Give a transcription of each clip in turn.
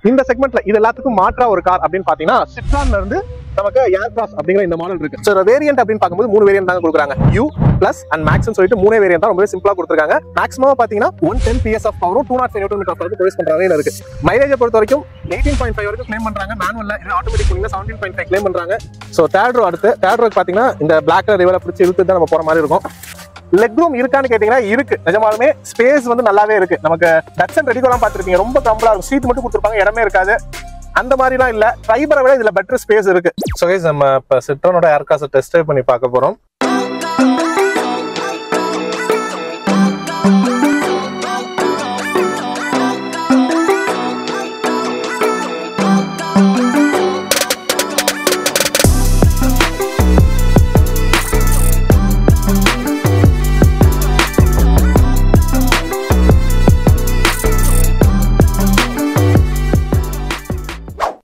இந்த செக்மெண்ட்ல இது எல்லாத்துக்கும் மாற்றா ஒரு கார் அப்படின்னு பாத்தீங்கன்னா சிட்ரான்ல இருந்து நமக்கு ஏர்கிராஸ் அப்படிங்கிற இந்த மாடல் இருக்கு. சோ வேரியன்ட் அப்படின்னு பார்க்கும்போது 3 வேரியன்ட் தாங்க கொடுக்குறாங்க. U பிளஸ் அண்ட் மேக்ஸ்னு சொல்லிட்டு 3 வேரியன்ட் தான் ரொம்ப சிம்பிளா கொடுத்துருக்காங்க. மேக்ஸிமம் பாத்தீங்கன்னா 110 PS ஆஃப் பவரும் 205 Nm வரைக்கும் ப்ரொடியூஸ் பண்ற வகையில இருக்கு. மைலேஜ் பொறுத்த வரைக்கும் 18.5 வரைக்கும் கிளைம் பண்றாங்க. மேனுவல்ல இது ஆட்டோமேட்டிக் பண்ணீங்கன்னா 17.5 கிளைம் பண்றாங்க. சோ தேர்ட் ரோ அடுத்து தேர்ட் ரோக்கு பாத்தீங்கன்னா இந்த பிளாக் கலர் ரிவலை பிடிச்சி இழுத்து தான் நம்ம போற மாதிரி இருக்கும். லெக் ரூம் இருக்கான்னு கேட்டீங்கன்னா இருக்கு. நிஜமாலுமே ஸ்பேஸ் வந்து நல்லாவே இருக்கு. நமக்கு டட்சன் ரெடிகோலாம் பார்த்துருப்பீங்க, ரொம்ப கம்பளா இருக்கும். சீட் மட்டும் கொடுத்துருப்பாங்க, இடமே இருக்காது. அந்த மாதிரிலாம் இல்ல. ட்ரைபரை விட இதுல பெட்டர் ஸ்பேஸ் இருக்கு. சோ கைஸ் நம்ம இப்ப சிட்ரானோட ஏர்கிராஸை டெஸ்ட் ட்ரைவ் பண்ணி பார்க்க போறோம்.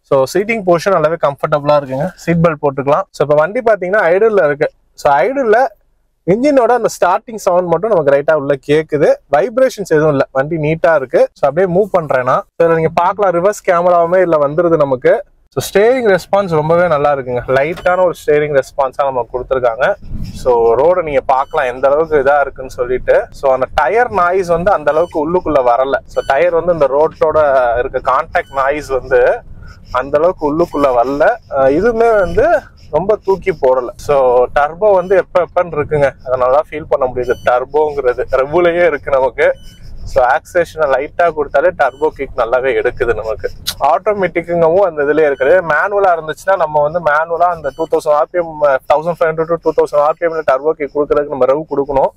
ஸோ சீட்டிங் போர்ஷன் நல்லாவே கம்ஃபர்டபுளா இருக்குங்க. சீட் பெல்ட் போட்டுக்கலாம். ஸோ இப்போ வண்டி பார்த்தீங்கன்னா ஐடல்ல இருக்கு. ஸோ ஐடல்ல இன்ஜினோட அந்த ஸ்டார்டிங் சவுண்ட் மட்டும் நமக்கு ரைட்டா உள்ள கேட்குது. வைப்ரேஷன்ஸ் எதுவும் இல்லை. வண்டி நீட்டா இருக்கு. ஸோ அப்படியே மூவ் பண்றேன்னா இதில் நீங்க பார்க்கலாம், ரிவர்ஸ் கேமராவுமே இல்லை வந்துருது நமக்கு. ஸோ ஸ்டேரிங் ரெஸ்பான்ஸ் ரொம்பவே நல்லா இருக்குங்க. லைட்டான ஒரு ஸ்டேரிங் ரெஸ்பான்ஸா நம்ம கொடுத்துருக்காங்க. ஸோ ரோடு நீங்க பார்க்கலாம் எந்த அளவுக்கு இதா இருக்குன்னு சொல்லிட்டு. ஸோ அந்த டயர் நாய்ஸ் வந்து அந்த அளவுக்கு உள்ளுக்குள்ள வரல. ஸோ டயர் வந்து இந்த ரோட்டோட இருக்க கான்டாக்ட் நாய்ஸ் வந்து அந்த அளவுக்கு உள்ளுக்குள்ள வரல. இதுவுமே வந்து ரொம்ப தூக்கி போடல. ஸோ டர்போ வந்து எப்பன்னு இருக்குங்க, அதனால ஃபீல் பண்ண முடியுது. டர்போங்கிறது ரெவுலையே இருக்கு நமக்கு. ஸோ ஆக்சிலேஷனை லைட்டா கொடுத்தாலே டர்போ கிக் நல்லாவே எடுக்குது நமக்கு. ஆட்டோமேட்டிக்குங்கவும் அந்த இதுலயே இருக்குது. மேனுவலா இருந்துச்சுன்னா நம்ம வந்து மேனுவலா அந்த 2000 RPM 1500 to 2000 RPM turbo kick கொடுக்கறதுக்கு நம்ம ரெவு கொடுக்கணும்.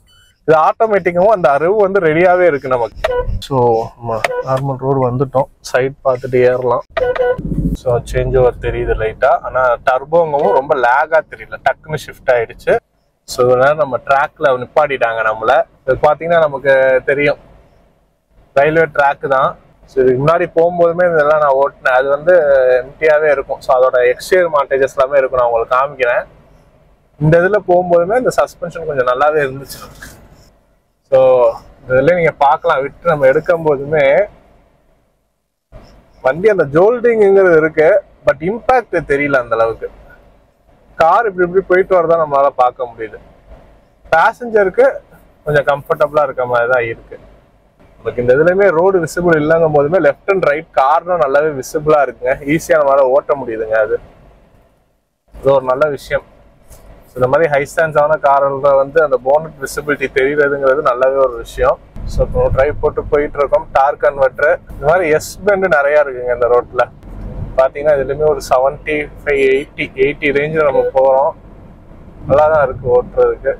இது ஆட்டோமேட்டிக்கும் அந்த அறிவு வந்து ரெடியாவே இருக்கு நமக்கு. ஸோ நார்மல் ரோடு வந்துட்டோம். சைட் பார்த்துட்டு ஏறலாம். ஸோ சேஞ்ச் ஓவர் தெரியுது லைட்டா. ஆனா டர்போங்கவும் ரொம்ப லேகா தெரியல, டக்குன்னு ஷிஃப்ட் ஆயிடுச்சு. ஸோ இதெல்லாம் நம்ம ட்ராக்ல நிப்பாட்டிட்டாங்க நம்மள. இது பாத்தீங்கன்னா நமக்கு தெரியும் ரயில்வே ட்ராக் தான். ஸோ இதுக்கு முன்னாடி போகும்போதுமே இதெல்லாம் நான் ஓட்டினேன். அது வந்து எம்டியாவே இருக்கும். ஸோ அதோட எக்ஸ்டீரியர் மாண்டேஜஸ் எல்லாமே இருக்கும். நான் உங்களுக்கு காமிக்கிறேன். இந்த இதுல போகும்போதுமே இந்த சஸ்பென்ஷன் கொஞ்சம் நல்லாவே இருந்துச்சு. ஸோ இதுல நீங்க பார்க்கலாம், விட்டு நம்ம எடுக்கும் போதுமே வண்டி அந்த ஜோல்டிங்கிறது இருக்கு. பட் இம்பாக்ட் தெரியல அந்த அளவுக்கு. கார் இப்படி இப்படி போயிட்டு வரதான் நம்மளால பார்க்க முடியுது. பேசஞ்சருக்கு கொஞ்சம் கம்ஃபர்டபுளா இருக்க மாதிரி தான் இருக்கு. நமக்கு இந்த இதுலயுமே ரோடு விசிபிள் இல்லைங்கும் போதுமே லெஃப்ட் அண்ட் ரைட் கார்னும் நல்லாவே விசிபிளா இருக்குங்க. ஈஸியா நம்மளால ஓட்ட முடியுதுங்க. அது ஒரு நல்ல விஷயம். இந்த மாதிரி ஹை ஸ்டான்ஸான கார்ல வந்து அந்த போனட் விசிபிலிட்டி தெரியுறதுங்கிறது நல்லாவே ஒரு விஷயம். ஸோ இப்போ ட்ரைவ் போட்டு போயிட்டு இருக்கோம். டார்க் கன்வெர்டர் இந்த மாதிரி எஸ் பெண்டு நிறைய இருக்குங்க இந்த ரோட்ல. பார்த்தீங்கன்னா இதுலயுமே ஒரு 75, 80 ரேஞ்சில் நம்ம போகிறோம். நல்லா தான் இருக்கு ஓட்டுறதுக்கு.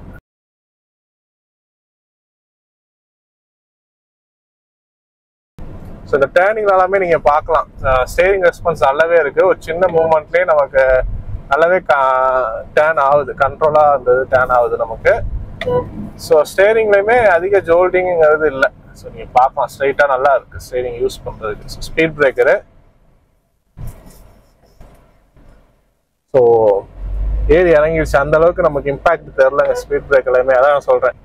ஸோ இந்த டேர்னிங் எல்லாமே நீங்க பார்க்கலாம், ஸ்டேரிங் ரெஸ்பான்ஸ் நல்லாவே இருக்கு. ஒரு சின்ன மூவ்மெண்ட்லேயே நமக்கு நல்லாவே டேர்ன் ஆகுது, கண்ட்ரோலா அந்த டேர்ன் ஆகுது நமக்கு. ஸோ ஸ்டேரிங்லயுமே அதிக ஜோல்டிங்கிறது இல்லை. ஸோ நீங்க பார்க்கலாம் ஸ்ட்ரைட்டா நல்லா இருக்கு ஸ்டேரிங் யூஸ் பண்றதுக்கு. So speed breaker. ஸோ ஏறி இறங்கிடுச்சு. அந்த அளவுக்கு நமக்கு இம்பாக்ட் தெரியலங்க ஸ்பீட் பிரேக்கர்லையுமே. அதான் நான் சொல்றேன்.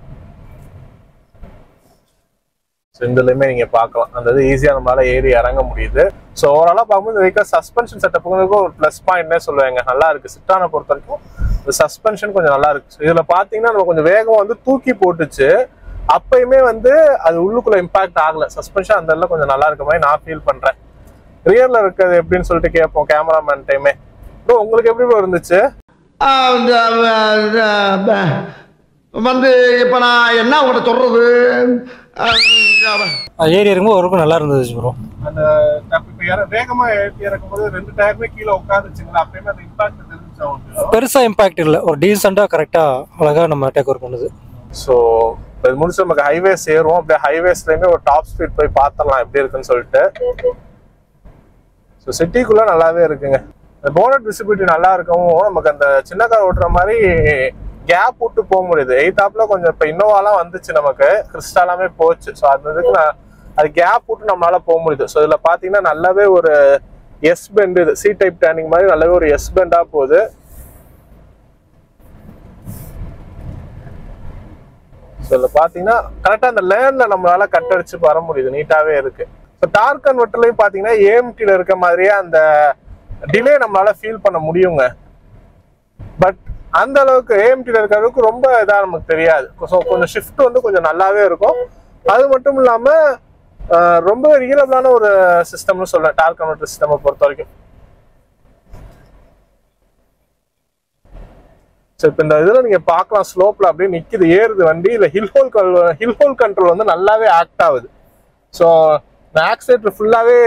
இதுலயுமே நீங்க பார்க்கலாம் அந்த இது ஈஸியா நம்மளால ஏறி இறங்க முடியுது. ஸோ ஓவராலா பார்க்கும்போது இந்த வெஹிக்கல் சஸ்பென்ஷன் செட்டப்புக்கு ஒரு பிளஸ் பாயிண்ட்னே சொல்லுவாங்க. நல்லா இருக்கு. சிட்ரானை பொறுத்த வரைக்கும் இந்த சஸ்பென்ஷன் கொஞ்சம் நல்லா இருக்கு. இதுல பாத்தீங்கன்னா நம்ம கொஞ்சம் வேகம் வந்து தூக்கி போட்டுச்சு. அப்பயுமே வந்து அது உள்ளுக்குள்ள இம்பாக்ட் ஆகல. சஸ்பென்ஷன் அந்த இடத்துல கொஞ்சம் நல்லா இருக்க மாதிரி நான் ஃபீல் பண்றேன். ரியர்ல இருக்கிறது எப்படின்னு சொல்லிட்டு கேட்போம் கேமராமேன் டைமே. ப்ரோ உங்களுக்கு எப்படி இருந்துச்சு? வந்து இப்ப நான் என்ன உங்கள்கிட்ட சொல்றது, ஏறி இறங்கும்போது ஓரளவுக்கு நல்லா இருந்துச்சு ப்ரோ. அந்த வேகமா ஏறி இறக்கும்போது 2 டயருமே கீழே உட்காந்துச்சுங்களா? அப்பயுமே அந்த இம்பாக்ட் தெரிஞ்சுச்சு. பெருசா இம்பாக்ட் இல்லை, ஒரு டீசெண்டா கரெக்டா அழகா நம்ம டேக் ஓவர் பண்ணுது. ஸோ இது முடிச்சு நமக்கு ஹைவேஸ் ஏறுவோம். அப்படியே ஹைவேஸ்லயுமே ஒரு டாப் ஸ்பீட் போய் பார்த்தரலாம் எப்படி இருக்குன்னு சொல்லிட்டு. ஸோ சிட்டிக்குள்ள நல்லாவே இருக்குங்க. போனட் விசிபிலிட்டி நல்லா இருக்கவும் நமக்கு அந்த சின்ன கார் ஓட்டுற மாதிரி கேப் விட்டு போக முடியுது. எய்தாப்ல கொஞ்சம் இப்போ இன்னோவாலாம் வந்துச்சு நமக்கு, கிறிஸ்டாலாமே போச்சு. ஸோ அந்த இதுக்கு அது கேப் விட்டு நம்மளால போக முடியுது. ஸோ இதுல பாத்தீங்கன்னா நல்லாவே ஒரு எஸ் பெண்ட், இது சி டைப் டேர்னிங் மாதிரி நல்லாவே ஒரு எஸ் பெண்டா போகுது. ஸோ இதில் பார்த்தீங்கன்னா கரெக்டாக அந்த லேர்னில் நம்மளால கட் அடிச்சு வர முடியுது. நீட்டாகவே இருக்கு. இப்போ டார்க் கன்வெர்ட்டர்லையும் பார்த்தீங்கன்னா ஏஎம்டியில் இருக்க மாதிரியே அந்த டிலே நம்மளால ஃபீல் பண்ண முடியுங்க. பட் அந்த அளவுக்கு ஏஎம்டியில் இருக்கிற அளவுக்கு ரொம்ப இதாக நமக்கு தெரியாது. ஸோ கொஞ்சம் ஷிஃப்ட் வந்து கொஞ்சம் நல்லாவே இருக்கும். அது மட்டும் இல்லாமல் ரொம்ப ரியலபிளான ஒரு சிஸ்டம்னு சொல்றேன் டார்க் கன்வெர்ட்டர் சிஸ்டமை பொறுத்த வரைக்கும். ஸோ இப்போ இந்த இதில் நீங்கள் பார்க்கலாம் ஸ்லோப்பில் அப்படியே நிற்கிது ஏறுது வண்டி. இல்லை ஹில் ஹோல் கண்ட்ரோல் வந்து நல்லாவே ஆக்ட் ஆகுது. ஸோ இந்த ஆக்சிலேட்டர் ஃபுல்லாகவே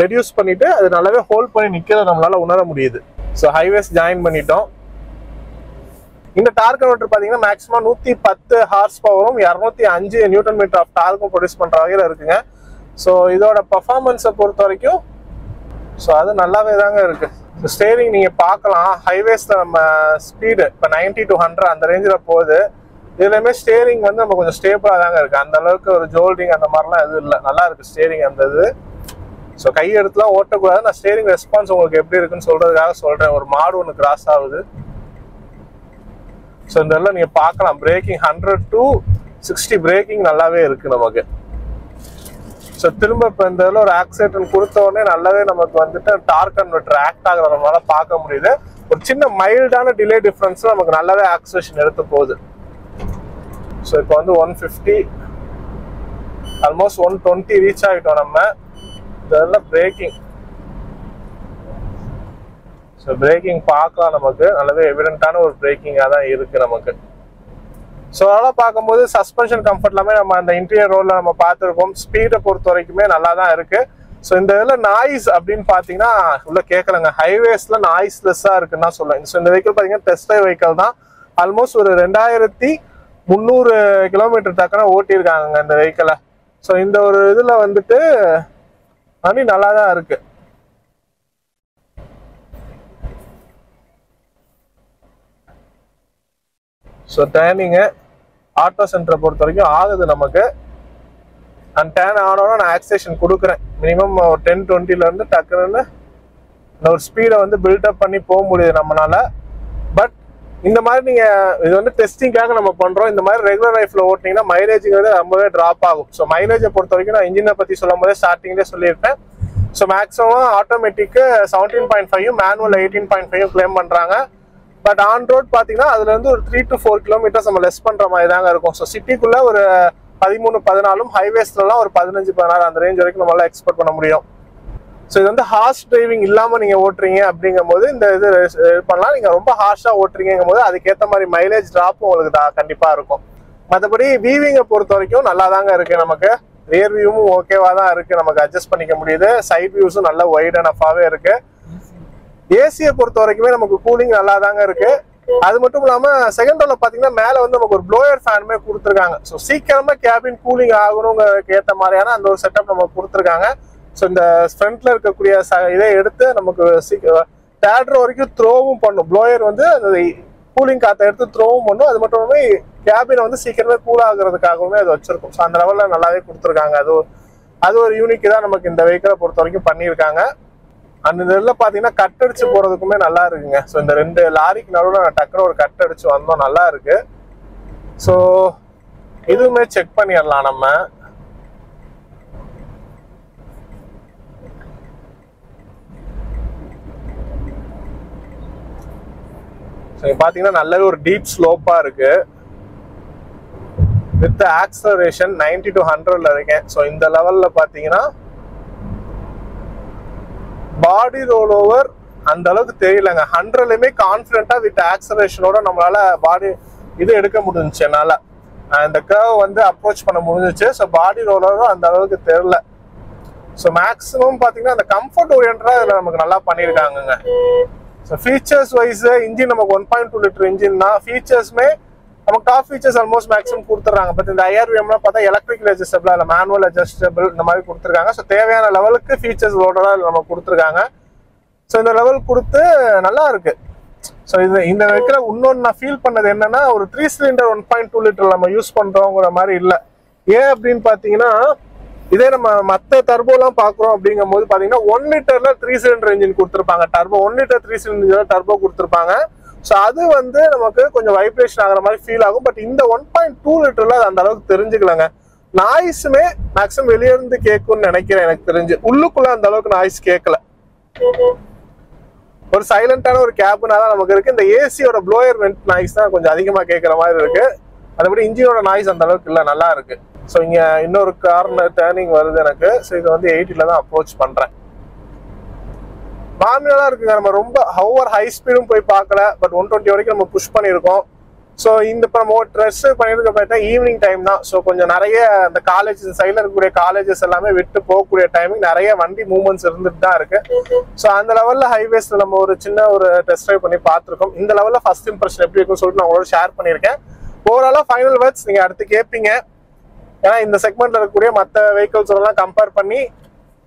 ரெடியூஸ் பண்ணிட்டு அது நல்லாவே ஹோல்ட் பண்ணி நிற்கிறத நம்மளால உணர முடியுது. ஸோ ஹைவேஸ் ஜாயின் பண்ணிட்டோம். இந்த டார்க் கன்வெர்ட்டர் பார்த்தீங்கன்னா மேக்ஸிமம் 110 ஹார்ஸ் பவரும் 205 நியூட்டன் மீட்டர் ஆஃப் டார்க்கும் ப்ரொடியூஸ் பண்ணுற வகையில் இருக்குங்க. ஸோ இதோட பர்ஃபார்மன்ஸை பொறுத்த வரைக்கும் ஸோ அது நல்லாவே தாங்க இருக்கு. ஸோ ஸ்டேரிங் நீங்கள் பார்க்கலாம் ஹைவேஸில் நம்ம ஸ்பீடு இப்போ 90 to 100 அந்த ரேஞ்சில் போகுது. இதுலையுமே ஸ்டேரிங் வந்து நம்ம கொஞ்சம் ஸ்டேபிளாக தாங்க இருக்குது. அந்த அளவுக்கு ஒரு ஜோல்டிங் அந்த மாதிரிலாம் எதுவும் இல்லை, நல்லா இருக்குது ஸ்டேரிங் அந்த இது. ஸோ கை எடுத்துலாம் ஓட்டக்கூடாது. நான் ஸ்டேரிங் ரெஸ்பான்ஸ் உங்களுக்கு எப்படி இருக்குன்னு சொல்கிறதுக்காக சொல்கிறேன். ஒரு மாடு ஒன்று கிராஸ் ஆகுது. ஸோ இந்த இதெல்லாம் நீங்கள் பார்க்கலாம் பிரேக்கிங் 100 to 60 பிரேக்கிங் நல்லாவே இருக்குது நமக்கு. ஸோ திரும்ப இப்போ இந்த இதில் ஒரு ஆக்சிலேட்டர் கொடுத்த உடனே நல்லாவே நமக்கு வந்துட்டு டார்க் கன்வெர்ட்டர் ஆக்ட் ஆகிறத நம்மளால பார்க்க முடியுது. ஒரு சின்ன மைல்டான டிலே டிஃப்ரென்ஸில் நமக்கு நல்லாவே ஆக்சிலேஷன் எடுத்து போகுது. ஸோ இப்போ வந்து 150 ஆல்மோஸ்ட் 120 ரீச் ஆகிட்டோம் நம்ம. இதெல்லாம் பிரேக்கிங். ஸோ பிரேக்கிங் பார்க்கலாம் நமக்கு நல்லாவே எவிடென்ட்டான ஒரு பிரேக்கிங்காக தான் இருக்குது நமக்கு. ஸோ அதெல்லாம் பார்க்கும்போது சஸ்பென்ஷன் கம்ஃபர்ட் எல்லாமே நம்ம அந்த இன்டீரியர் ரோடில் நம்ம பார்த்துருக்கோம். ஸ்பீடை பொறுத்த வரைக்குமே நல்லா தான் இருக்குது. ஸோ இந்த இதில் நாய்ஸ் அப்படின்னு பார்த்தீங்கன்னா உள்ள கேட்கலங்க. ஹைவேஸில் நாய்ஸ்லெஸ்ஸாக இருக்குன்னு தான் சொல்லுவேன். ஸோ இந்த வெஹிக்கிள் பார்த்தீங்கன்னா டெஸ்ட் ட்ரைவ் வெஹிக்கிள் தான். ஆல்மோஸ்ட் ஒரு 2300 கிலோமீட்டர் தக்கன ஓட்டியிருக்காங்க இந்த வெஹிக்கிளை. ஸோ இந்த ஒரு இதில் வந்துட்டு வண்டி நல்லா தான் இருக்குது. ஸோ டேர்னிங்கு ஆட்டோ சென்டரை பொறுத்த வரைக்கும் ஆகுது நமக்கு. அண்ட் டேர்ன் ஆனோன்னா நான் ஆக்சிலேஷன் கொடுக்குறேன். மினிமம் ஒரு 10-20லேருந்து டக்குன்னு இந்த ஒரு ஸ்பீடை வந்து பில்டப் பண்ணி போக முடியுது நம்மளால. பட் இந்த மாதிரி நீங்கள் இது வந்து டெஸ்டிங்காக நம்ம பண்ணுறோம். இந்த மாதிரி ரெகுலர் லைஃப்பில் ஓட்டிங்கன்னா மைலேஜுங்கிறது ரொம்பவே ட்ராப் ஆகும். ஸோ மைலேஜை பொறுத்த வரைக்கும் நான் இன்ஜினை பற்றி சொல்லும் போதே ஸ்டார்டிங்லேயே சொல்லியிருப்பேன். So maximum automatic 17.5 manual 18.5 claim பண்ணுறாங்க. பட் ஆன் ரோட் பார்த்தீங்கன்னா அதுல இருந்து ஒரு 3 to 4 கிலோமீட்டர்ஸ் நம்ம லெஸ் பண்ற மாதிரி தாங்க இருக்கும். ஸோ சிட்டிக்குள்ள ஒரு 13-14, ஹைவேஸ்லாம் ஒரு 15-16 அந்த ரேஞ்ச் வரைக்கும் நம்மளால எக்ஸ்பெக்ட் பண்ண முடியும். ஸோ இது வந்து ஹார்ஷ் டிரைவிங் இல்லாமல் நீங்கள் ஓட்டுறீங்க அப்படிங்கும் போது இந்த இது பண்ணலாம். நீங்கள் ரொம்ப ஹார்ஷாக ஓட்டுறீங்கும் போது அதுக்கேற்ற மாதிரி மைலேஜ் ட்ராப்பும் உங்களுக்கு கண்டிப்பாக இருக்கும். மற்றபடி வீவிங்கை பொறுத்த வரைக்கும் நல்லா தாங்க இருக்குது. நமக்கு ரியர் வியூவும் ஓகேவா தான் இருக்குது, நமக்கு அட்ஜஸ்ட் பண்ணிக்க முடியுது. சைட் வியூஸும் நல்ல வைட் அனஃபாகவே இருக்குது. ஏசியை பொறுத்த வரைக்குமே நமக்கு கூலிங் நல்லா தாங்க இருக்கு. அது மட்டும் இல்லாம செகண்ட் ரோல பாத்தீங்கன்னா மேல வந்து நமக்கு ஒரு ப்ளோயர் ஃபேனுமே கொடுத்துருக்காங்க. ஸோ சீக்கிரமா கேபின் கூலிங் ஆகணுங்கிறதுக்கு ஏற்ற மாதிரியான அந்த ஒரு செட்டப் நமக்கு கொடுத்துருக்காங்க. ஸோ இந்த ஃப்ரண்ட்ல இருக்கக்கூடிய இதை எடுத்து நமக்கு தேர்ட் ரோ வரைக்கும் த்ரோவும் பண்ணும். ப்ளோயர் வந்து அந்த கூலிங் காற்றை எடுத்து த்ரோவும் பண்ணும். அது மட்டும் இல்லாமல் கேபினை வந்து சீக்கிரமே கூல் ஆகுறதுக்காகவுமே அது வச்சிருக்கும். ஸோ அந்த லெவலில் நல்லாவே கொடுத்துருக்காங்க. அது ஒரு யூனிக் தான் நமக்கு இந்த வெஹிக்கிளை பொறுத்த வரைக்கும் பண்ணியிருக்காங்க. அந்த இதில் பார்த்தீங்கன்னா கட் அடிச்சு போகிறதுக்குமே நல்லா இருக்குங்க. ஸோ இந்த 2 லாரிக்கு நடுவில் நான் டக்குனு ஒரு கட் அடிச்சு வந்தோம், நல்லா இருக்கு. ஸோ இதுவுமே செக் பண்ணிடலாம் நம்ம. பார்த்தீங்கன்னா நல்லாவே ஒரு டீப் ஸ்லோப்பாக இருக்கு. வித் ஆக்சலரேஷன் 90 to 100 இருக்கேன். ஸோ இந்த லெவலில் பார்த்தீங்கன்னா பாடி ரோல் ஓவர் அந்த அளவுக்கு தெரியலங்க. 100லையுமே கான்ஃபிடென்ட்டா வித் ஆக்சலரேஷனோட நம்மளால பாடி இது எடுக்க முடிஞ்சிச்சு. என்னால இந்த கர்வ் வந்து அப்ரோச் பண்ண முடிஞ்சிச்சு. ஸோ பாடி ரோல் ஓவர் அந்த அளவுக்கு தெரியல. ஸோ மேக்ஸிமம் பார்த்தீங்கன்னா அந்த கம்ஃபர்ட் ஓரியன்டா இதில் நமக்கு நல்லா பண்ணியிருக்காங்கங்க. ஸோ ஃபீச்சர்ஸ் வைஸ் இன்ஜின் நமக்கு 1.2 லிட்டர் இன்ஜின் தான். ஃபீச்சர்ஸ்மே நமக்கு டாப் ஃபீச்சர்ஸ் ஆல்மோஸ்ட் மேக்ஸிமம் கொடுத்துறாங்க. பட் இந்த IRVMலாம் பார்த்தா எலக்ட்ரிக்கல் அட்ஜஸ்டபிள் இல்லை மேனுவல் அட்ஜஸ்டபிள் இந்த மாதிரி கொடுத்துருக்காங்க. ஸோ தேவையான லெவலுக்கு ஃபீச்சர்ஸ் லோடராக நம்ம கொடுத்துருக்காங்க. ஸோ இந்த லெவல் கொடுத்து நல்லா இருக்கு. ஸோ இந்த வெஹிக்கிள் இன்னொன்று நான் ஃபீல் பண்ணது என்னன்னா ஒரு 3 சிலிண்டர் 1.2 லிட்டர் நம்ம யூஸ் பண்றோங்கிற மாதிரி இல்லை. ஏன் அப்படின்னு பார்த்தீங்கன்னா இதே நம்ம மற்ற டர்போலாம் பார்க்குறோம் அப்படிங்கும் போது பார்த்தீங்கன்னா 1 லிட்டர்ல 3 சிலிண்டர் இன்ஜின் கொடுத்துருப்பாங்க. டர்போ 1 லிட்டர் 3 சிலிண்டர் டர்போ கொடுத்துருப்பாங்க. ஸோ அது வந்து நமக்கு கொஞ்சம் வைப்ரேஷன் ஆகிற மாதிரி ஃபீல் ஆகும். பட் இந்த 1.2 லிட்டர்ல அது அந்த அளவுக்கு தெரிஞ்சுக்கலங்க. நாய்ஸுமே மேக்ஸிமம் வெளியே இருந்து கேட்கும்னு நினைக்கிறேன். எனக்கு தெரிஞ்சு உள்ளுக்குள்ள அந்த அளவுக்கு நாய்ஸ் கேட்கல. ஒரு சைலண்டான ஒரு கேப்னால நமக்கு இருக்கு. இந்த ஏசியோட ப்ளோயர் வென்ட் நாய்ஸ் தான் கொஞ்சம் அதிகமா கேட்கற மாதிரி இருக்கு. அதுபடி இன்ஜினோட நாய்ஸ் அந்த அளவுக்கு இல்லை, நல்லா இருக்கு. ஸோ இங்க இன்னொரு கார்னர் டேர்னிங் வருது எனக்கு. ஸோ இது வந்து 80ல தான் அப்ரோச் பண்றேன். மாமியாலா இருக்குங்க. நம்ம ரொம்ப ஹவர் ஹை ஸ்பீடும் போய் பார்க்கல, பட் 120 வரைக்கும் நம்ம புஷ் பண்ணியிருக்கோம். ஸோ இந்த இப்போ நம்ம ட்ரெஸ் பண்ணியிருக்க பார்த்தா ஈவினிங் டைம் தான். ஸோ கொஞ்சம் நிறைய அந்த காலேஜ் சைடில் இருக்கக்கூடிய காலேஜஸ் எல்லாமே விட்டு போகக்கூடிய டைமிங் நிறைய வண்டி மூவ்மெண்ட்ஸ் இருந்துட்டு தான் இருக்கு. ஸோ அந்த லெவலில் ஹைவேஸ்ல நம்ம ஒரு சின்ன ஒரு டெஸ்ட் ட்ரைவ் பண்ணி பார்த்துருக்கோம். இந்த லெவலில் ஃபர்ஸ்ட் இம்ப்ரெஷன் எப்படி இருக்குன்னு சொல்லிட்டு நான் உங்களோட ஷேர் பண்ணியிருக்கேன். ஓவராலாக ஃபைனல் வேர்ட்ஸ் நீங்கள் அடுத்து கேட்பீங்க. ஏன்னா இந்த செக்மெண்ட்ல இருக்கக்கூடிய மற்ற வெஹிக்கிள்ஸ் எல்லாம் கம்பேர் பண்ணி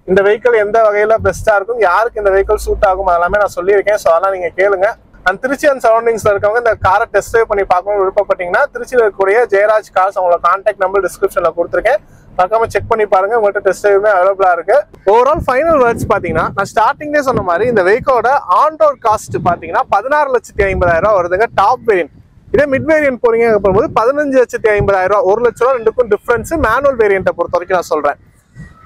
இந்த வெஹிக்கிள் எந்த வகையில பெஸ்டா இருக்கும், யாருக்கு இந்த வெஹிக்கிள் சூட் ஆகும், அதெல்லாமே நான் சொல்லியிருக்கேன். ஸோ அதெல்லாம் நீங்க கேளுங்க. அண்ட் திருச்சி அண்ட் சரௌண்டிங்ஸ்ல இருக்கவங்க இந்த காரை டெஸ்ட் ட்ரைவ் பண்ணி பார்க்கணும்னு விருப்பப்பட்டீங்கன்னா திருச்சியில் இருக்கக்கூடிய ஜெயராஜ் கார்ஸ் அவங்களோட கான்டாக்ட் நம்பர் டிஸ்கிரிப்ஷன்ல கொடுத்துருக்கேன். மறக்காம செக் பண்ணி பாருங்க. உங்கள்கிட்ட டெஸ்ட் ட்ரைவுமே அவைலபிளா இருக்கு. ஓவரால் ஃபைனல் வேர்ட்ஸ் பாத்தீங்கன்னா நான் ஸ்டார்டிங்லேயே சொன்ன மாதிரி இந்த வெஹிக்கோட ஆன் ரோட் காஸ்ட் பாத்தீங்கன்னா 16,50,000 வருதுங்க டாப் வேரியன்ட். இதே மிட் வேரியன்ட் போறீங்க போகும்போது 15,50,000, 1 லட்ச ரூபா ரெண்டுக்கும் டிஃபரன்ஸ் மேனுவல் வேரியன்ட்டை பொறுத்த வரைக்கும் நான் சொல்றேன்.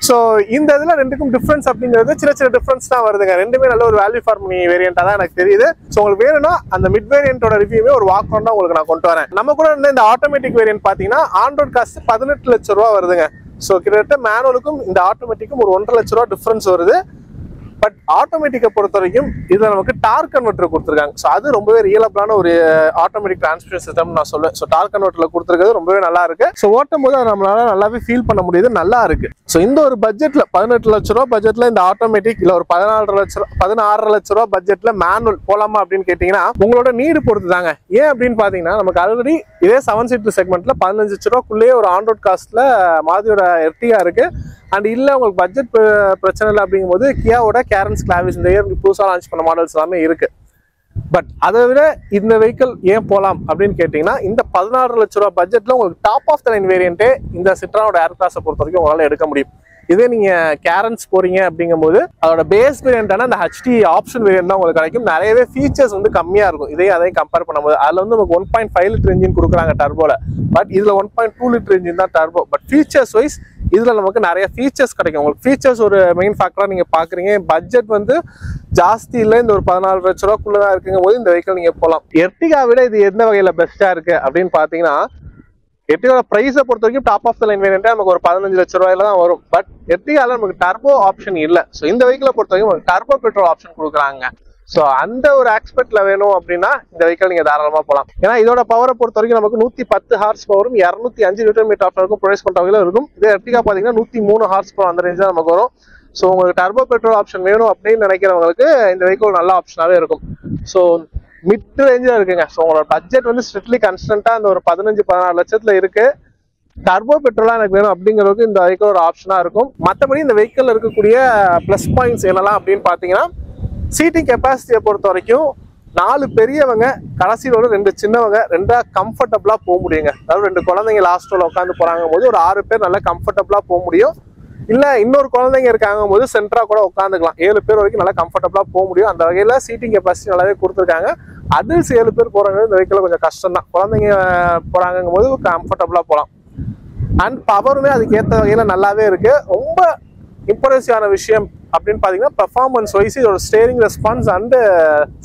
ஸோ இந்த இதுல ரெண்டுக்கும் டிஃபரன்ஸ் அப்படிங்கிறது சின்ன சின்ன டிஃபரன்ஸ் தான் வருதுங்க. ரெண்டுமே நல்ல ஒரு வேல்யூ ஃபார் மணி வேரியண்டா தான் எனக்கு தெரியுது. ஸோ உங்களுக்கு வேணும்னா அந்த மிட் வேரியன்ட்டோட ரிவ்யூமே ஒரு வாக் ரவுண்டா உங்களுக்கு நான் கொண்டு வரேன். நம்ம கூட இருந்த இந்த ஆட்டோமேட்டிக் வேரியன்ட் பாத்தீங்கன்னா ஆன் ரோட் காஸ்ட் 18 லட்ச ரூபா வருதுங்க. ஸோ கிட்டத்தட்ட மேனுவலுக்கும் இந்த ஆட்டோமேட்டிக்கும் ஒரு 1.5 லட்ச ரூபா டிஃபரன்ஸ் வருது. பட் ஆட்டோமேட்டிக்கை பொறுத்த வரைக்கும் இதுல நமக்கு டார்க் கன்வெர்ட்டர் கொடுத்துருக்காங்க. ஸோ அது ரொம்பவே ரியலபிளான ஒரு ஆட்டோமேட்டிக் டிரான்ஸ்மிஷன் சிஸ்டம் நான் சொல்லுவேன். ஸோ டார்க் கன்வெர்ட்டர்ல கொடுத்துருக்கிறது ரொம்பவே நல்லா இருக்கு. ஸோ ஓட்டும் போது அதை நம்மளால நல்லாவே ஃபீல் பண்ண முடியுது, நல்லா இருக்கு. ஸோ இந்த ஒரு பட்ஜெட்ல 18 லட்ச ரூபா பட்ஜெட்ல இந்த ஆட்டோமேட்டிக் இல்ல ஒரு 16 லட்ச ரூபா பட்ஜெட்ல மேனுவல் போலாமா அப்படின்னு கேட்டீங்கன்னா உங்களோட நீடு பொறுத்து தாங்க. ஏன் அப்படின்னு பாத்தீங்கன்னா நமக்கு ஆல்ரெடி இதே 7 சீட்டர் செக்மெண்ட்ல 15 லட்ச ரூபாக்குள்ளேயே ஒரு ஆன் ரோட் காஸ்ட்ல மாதிரியோட எர்டிகா இருக்கு. அண்ட் இல்ல உங்களுக்கு பட்ஜெட் பிரச்சனை இல்லை அப்படிங்கும்போது கியாவோட கேரன்ஸ் கிளாவிஸ் இந்த இயர் புதுசாக லான்ச் பண்ண மாடல்ஸ் எல்லாமே இருக்கு. பட் அதை விட இந்த வெஹிக்கிள் ஏன் போகலாம் அப்படின்னு கேட்டீங்கன்னா இந்த 16 லட்ச ரூபா பட்ஜெட்ல உங்களுக்கு டாப் ஆஃப் த லைன் வேரியன்ட்டே இந்த சிட்ரானோட ஏர் கிளாஸை பொறுத்த வரைக்கும் உங்களால எடுக்க முடியும். இதே நீங்க கேரன்ஸ் போறீங்க அப்படிங்கும்போது அதோட பேஸ் வேரியன்டான அந்த ஹெச்டி ஆப்ஷன் வேரியன்ட் தான் உங்களுக்கு கிடைக்கும். நிறையவே ஃபீச்சர்ஸ் வந்து கம்மியா இருக்கும் அதையும் கம்பேர் பண்ணும்போது. அதுல வந்து நமக்கு 1.5 லிட்டர் இன்ஜின் கொடுக்குறாங்க டர்போல. பட் இதுல 1.2 லிட்டர் இன்ஜின் தான் டர்போ. பட் ஃபீச்சர்ஸ் வைஸ் இதுல நமக்கு நிறைய ஃபீச்சர்ஸ் கிடைக்கும். உங்களுக்கு ஃபீச்சர்ஸ் ஒரு மெயின் ஃபேக்டரா நீங்க பாக்குறீங்க. பட்ஜெட் வந்து ஜாஸ்தி இல்லை, இந்த ஒரு 14 லட்ச ரூபாக்குள்ளதான் இருக்குங்கும் போது இந்த வெஹிக்கிள் நீங்க போகலாம். எர்டிகா விட இது எந்த வகையில பெஸ்டா இருக்கு அப்படின்னு பாத்தீங்கன்னா எர்டிகாவோட பிரைஸை பொறுத்த வரைக்கும் top of the line variant நமக்கு ஒரு 15 லட்ச ரூபாயில தான் வரும். பட் எர்டிகால நமக்கு டர்போ ஆப்ஷன் இல்லை. ஸோ இந்த வெஹிக்கிளை பொறுத்த வரைக்கும் உங்களுக்கு டர்போ பெட்ரோல் ஆப்ஷன் கொடுக்குறாங்க. ஸோ அந்த ஒரு ஆஸ்பெக்ட்ல வேணும் அப்படின்னா இந்த வெஹிக்கிள் நீங்க தாராளமா போகலாம். ஏன்னா இதோட பவரை பொறுத்த வரைக்கும் நமக்கு 110 ஹார்ஸ் பவரும் 205 நியூட்டன் மீட்டர் ஆஃப் இருக்கும் ப்ரொடியூஸ் பண்ற வகையில இருக்கும். இதே எர்டிகா பாத்தீங்கன்னா 103 ஹார்ஸ் பவர் அந்த ரேஞ்ச் தான் நமக்கு வரும். ஸோ உங்களுக்கு டர்போ பெட்ரோல் ஆப்ஷன் வேணும் அப்படின்னு நினைக்கிறவங்களுக்கு இந்த வெஹிக்கிள் நல்ல ஆப்ஷனாவே இருக்கும். ஸோ மிட் ரேஞ்சில் இருக்குங்க. ஸோ உங்களோட பட்ஜெட் வந்து ஸ்ட்ரிக்ட்லி கன்ஸ்டன்டா அந்த ஒரு 15-16 லட்சத்துல இருக்கு. டர்போ பெட்ரோலா எனக்கு வேணும் அப்படிங்கிறதுக்கு இந்த வெஹிக்கிள் ஒரு ஆப்ஷனா இருக்கும். மற்றபடி இந்த வெஹிக்கிள் இருக்கக்கூடிய பிளஸ் பாயிண்ட்ஸ் என்னெல்லாம் அப்படின்னு பாத்தீங்கன்னா சீட்டிங் கெப்பாசிட்டியை பொறுத்த வரைக்கும் 4 பெரியவங்க கடைசியில் ஒரு 2 சின்னவங்க 2 கம்ஃபர்டபுளா போக முடியுங்க. அதாவது 2 குழந்தைங்க லாஸ்ட் ரோல உட்காந்து போறாங்க போது ஒரு 6 பேர் நல்லா கம்ஃபர்டபுளா போக முடியும். இல்ல இன்னொரு குழந்தைங்க இருக்காங்க போது சென்டரா கூட உட்காந்துக்கலாம். 7 பேர் வரைக்கும் நல்லா கம்ஃபர்டபுளா போக முடியும். அந்த வகையில சீட்டிங் கெப்பாசிட்டி நல்லாவே கொடுத்துருக்காங்க. அதில் 7 பேர் போறாங்க இந்த வெஹிக்கிள் கொஞ்சம் கஷ்டம் தான். குழந்தைங்க போறாங்கும் போது கம்ஃபர்டபுளா போகலாம். அண்ட் பவருமே அதுக்கு ஏற்ற வகையில நல்லாவே இருக்கு. ரொம்ப இம்ப்ரெசிவான விஷயம் அப்படின்னு பாத்தீங்கன்னா பெர்ஃபார்மன்ஸ் வைஸ் இதோட ஸ்டேரிங் ரெஸ்பான்ஸ் அண்ட்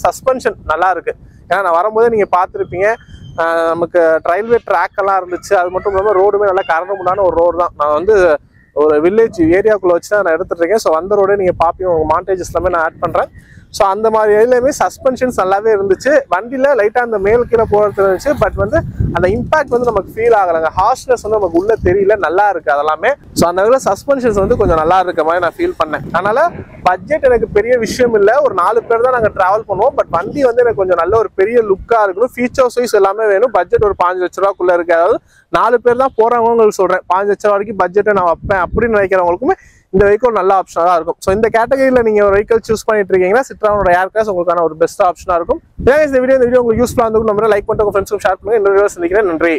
சஸ்பென்ஷன் நல்லா இருக்கு. ஏன்னா நான் வரும்போதே நீங்க பார்த்துருப்பீங்க நமக்கு ரயில்வே ட்ராக் எல்லாம் இருந்துச்சு. அது மட்டும் இல்லாமல் ரோடுமே நல்லா கரண்ட் முன்னான ஒரு ரோடு தான். நான் வந்து ஒரு வில்லேஜ் ஏரியாக்குள்ள வச்சு தான் நான் எடுத்துட்டு இருக்கேன். ஸோ அந்த ரோடே நீங்க பாப்பீங்க, உங்க மாண்டேஜஸ் எல்லாமே நான் ஆட் பண்றேன். ஸோ அந்த மாதிரி எல்லாமே சஸ்பென்ஷன்ஸ் நல்லாவே இருந்துச்சு. வண்டியில லைட்டா அந்த மேல் கீழே போகிறது இருந்துச்சு. பட் வந்து அந்த இம்பாக்ட் வந்து நமக்கு ஃபீல் ஆகலைங்க. ஹார்ஷ்னஸ் வந்து நமக்கு உள்ள தெரியல, நல்லா இருக்கு அதெல்லாமே. ஸோ அந்த வகையில் சஸ்பென்ஷன்ஸ் வந்து கொஞ்சம் நல்லா இருக்க மாதிரி நான் ஃபீல் பண்ணேன். அதனால பட்ஜெட் எனக்கு பெரிய விஷயம் இல்லை. ஒரு 4 பேர் தான் நாங்கள் டிராவல் பண்ணுவோம். பட் வண்டி வந்து எனக்கு கொஞ்சம் நல்ல ஒரு பெரிய லுக்கா இருக்கணும். ஃபீச்சர்ஸ் வைஸ் எல்லாமே வேணும். பட்ஜெட் ஒரு 5 லட்ச ரூபாக்குள்ள இருக்கு. அதாவது 4 பேர் தான் போறவங்களுக்கு சொல்றேன். 5 லட்ச ரூபா வரைக்கும் பட்ஜெட்டை நான் வைப்பேன் அப்படின்னு நினைக்கிறவங்களுக்குமே இந்த வெஹிக்கிள் நல்ல ஆப்ஷனா தான் இருக்கும். ஸோ இந்த கேட்டகரியில் நீங்க ஒரு வெஹிக்கிள் சூஸ் பண்ணிட்டு இருக்கீங்கன்னா சிட்ரானோட ஏர் கிளாஸ் உங்களுக்கான ஒரு பெஸ்ட் ஆப்ஷனா இருக்கும். இந்த வீடியோ உங்களுக்கு யூஸ்ஃபுல்லா இருக்கும். லைக் பண்ணிட்டு உங்க ஃப்ரெண்ட்ஸுக்கும் ஷேர் பண்ணுங்க. இந்த வீடியோ சந்திக்கிறேன். நன்றி.